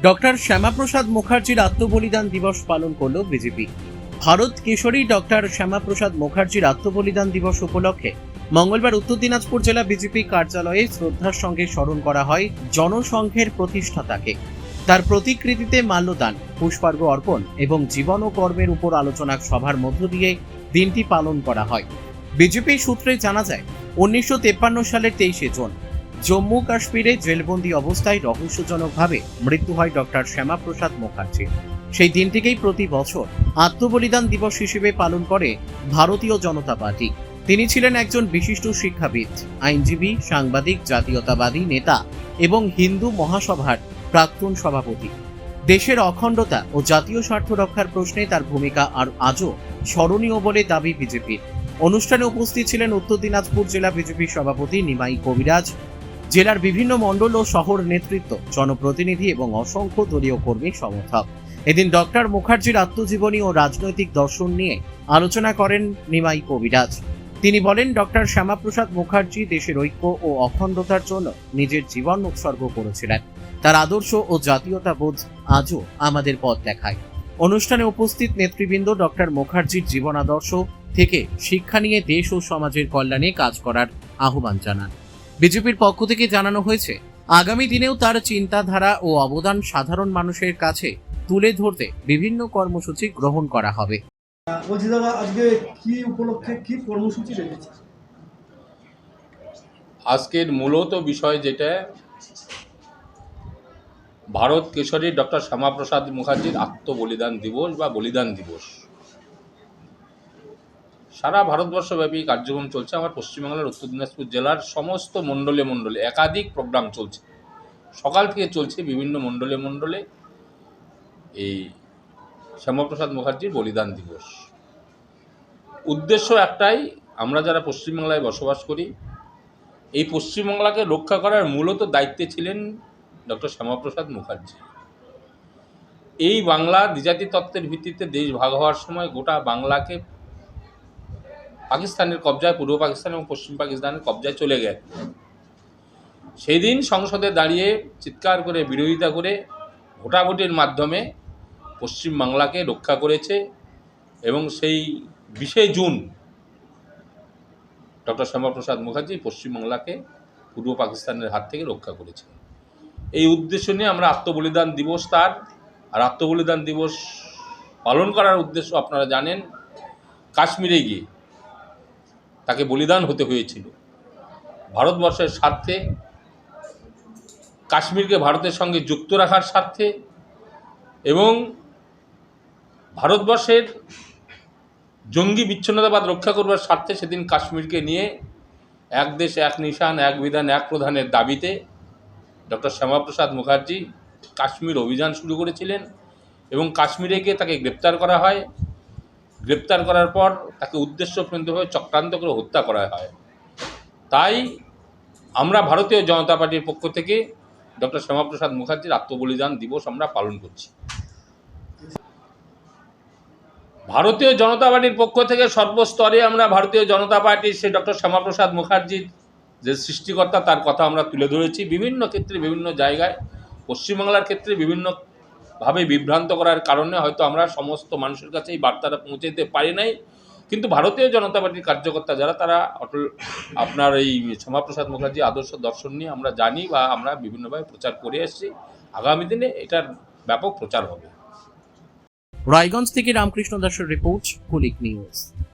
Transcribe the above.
Doctor Shyamaprasad মুখার্জির আত্মবলিদান দিবস পালন করল বিজেপি। ভারত কেশরী ডক্টর শ্যামাপ্রসাদ মুখার্জির আত্মবলিদান দিবস উপলক্ষে মঙ্গলবার উত্তর দিনাজপুর জেলা বিজেপি কার্যালয়ে শ্রদ্ধার সঙ্গে স্মরণ করা হয় জনসংঘের প্রতিষ্ঠাতাকে। তার প্রতিকৃতিতে মাল্যদান, পুষ্পার্ঘ্য অর্পণ এবং জীবন ও কর্মের উপর আলোচনা সভার মধ্য দিয়ে দিনটি পালন করা হয়। বিজেপি সূত্রে জানা যায়, 1953 সালের 23শে জুন জম্মু কাশ্মীরে জেলবন্দি অবস্থায় রহস্যজনকভাবে মৃত্যু হয় ডক্টর শ্যামাপ্রসাদ মুখার্জি। সেই দিনটিকেই প্রতি বছর আত্মবলিদান দিবস হিসেবে পালন করে ভারতীয় জনতা পার্টি। তিনি ছিলেন একজন বিশিষ্ট শিক্ষাবিদ, আইনজীবী, সাংবাদিক, জাতীয়তাবাদী নেতা এবং হিন্দু মহাসভার প্রাক্তন সভাপতি। দেশের অখণ্ডতা ও জাতীয় স্বার্থ রক্ষার প্রশ্নে তার ভূমিকা আর আজও স্মরণীয় বলে দাবি বিজেপির। অনুষ্ঠানে উপস্থিত ছিলেন উত্তর দিনাজপুর জেলা বিজেপির সভাপতি নিমাই কবিরাজ, জেলার বিভিন্ন মণ্ডল ও শহর নেতৃত্ব, জনপ্রতিনিধি এবং অসংখ্য দলীয় কর্মী সমর্থক। এদিন ডক্টর মুখার্জির আত্মজীবনী ও রাজনৈতিক দর্শন নিয়ে আলোচনা করেন নিমাই কবিরাজ। তিনি বলেন, ডক্টর শ্যামাপ্রসাদ মুখার্জি দেশের ঐক্য ও অখণ্ডতার জন্য নিজের জীবন উৎসর্গ করেছিলেন। তার আদর্শ ও জাতীয়তাবোধ আজও আমাদের পথ দেখায়। অনুষ্ঠানে উপস্থিত নেতৃবৃন্দ ডক্টর মুখার্জির জীবন আদর্শ থেকে শিক্ষা নিয়ে দেশ ও সমাজের কল্যাণে কাজ করার আহ্বান জানান। বিজেপির পক্ষ থেকে জানানো হয়েছে, আগামী দিনেও তার চিন্তাধারা ও অবদান সাধারণ মানুষের কাছে তুলে ধরতে বিভিন্ন কর্মসূচি গ্রহণ করা হবে। বলছি দাদা, আজকে কি উপলক্ষে কি কর্মসূচি রেখেছে? আজকের মূলত বিষয় যেটা, ভারত কেশরী ডক্টর শ্যামাপ্রসাদ মুখার্জির আত্মবলিদান দিবস বা বলিদান দিবস। সারা ভারতবর্ষব্যাপী কার্যক্রম চলছে। আমার পশ্চিমবাংলার উত্তর দিনাজপুর জেলার সমস্ত মণ্ডলে মণ্ডলে একাধিক প্রোগ্রাম চলছে। সকাল থেকে চলছে বিভিন্ন মণ্ডলে মণ্ডলে এই শ্যামাপ্রসাদ মুখার্জির বলিদান দিবস। উদ্দেশ্য একটাই, আমরা যারা পশ্চিমবাংলায় বসবাস করি, এই পশ্চিমবাংলাকে রক্ষা করার মূলত দায়িত্বে ছিলেন ডক্টর শ্যামাপ্রসাদ মুখার্জি। এই বাংলা দ্বিজাতি তত্ত্বের ভিত্তিতে দেশ ভাগ হওয়ার সময় গোটা বাংলাকে পাকিস্তানের কবজায়, পূর্ব পাকিস্তান এবং পশ্চিম পাকিস্তানের কবজায় চলে গেছে। সেই দিন সংসদে দাঁড়িয়ে চিৎকার করে বিরোধিতা করে ভোটাভুটির মাধ্যমে পশ্চিম বাংলাকে রক্ষা করেছে এবং সেই 20শে জুন ডক্টর শ্যামাপ্রসাদ মুখার্জি পশ্চিমবাংলাকে পূর্ব পাকিস্তানের হাত থেকে রক্ষা করেছে। এই উদ্দেশ্য নিয়ে আমরা আত্মবলিদান দিবস তার, আর আত্মবলিদান দিবস পালন করার উদ্দেশ্য আপনারা জানেন, কাশ্মীরে গিয়ে তাকে বলিদান হতে হয়েছিল ভারতবর্ষের স্বার্থে, কাশ্মীরকে ভারতের সঙ্গে যুক্ত রাখার স্বার্থে এবং ভারতবর্ষের জঙ্গি বিচ্ছিন্নতাবাদ রক্ষা করবার স্বার্থে। সেদিন কাশ্মীরকে নিয়ে এক দেশ এক নিশান, এক বিধান এক প্রধানের দাবিতে ডক্টর শ্যামাপ্রসাদ মুখার্জি কাশ্মীর অভিযান শুরু করেছিলেন এবং কাশ্মীরে গিয়ে তাকে গ্রেপ্তার করা হয়। গ্রেপ্তার করার পর তাকে উদ্দেশ্যপ্রণীতভাবে চক্রান্ত করে হত্যা করা হয়। তাই আমরা ভারতীয় জনতা পার্টির পক্ষ থেকে ডক্টর শ্যামাপ্রসাদ মুখার্জির আত্মবলিদান দিবস আমরা পালন করছি। ভারতীয় জনতা পার্টির পক্ষ থেকে সর্বস্তরে আমরা ভারতীয় জনতা পার্টির সে ডক্টর শ্যামাপ্রসাদ মুখার্জির যে সৃষ্টিকর্তা তার কথা আমরা তুলে ধরেছি বিভিন্ন ক্ষেত্রে, বিভিন্ন জায়গায়। পশ্চিমবাংলার ক্ষেত্রে বিভিন্নভাবে বিভ্রান্ত করার কারণে হয়তো আমরা সমস্ত মানুষের কাছে এই বার্তাটা পৌঁছে দিতে পারি নাই, কিন্তু ভারতীয় জনতা পার্টির কার্যকর্তা যারা, তারা আপনার এই শ্যামাপ্রসাদ মুখার্জি আদর্শ দর্শন নিয়ে আমরা জানি বা আমরা বিভিন্নভাবে প্রচার করে এসেছি। আগামী দিনে এটার ব্যাপক প্রচার হবে। রায়গঞ্জ থেকে রামকৃষ্ণ দাসের রিপোর্ট, কুলিক নিউজ।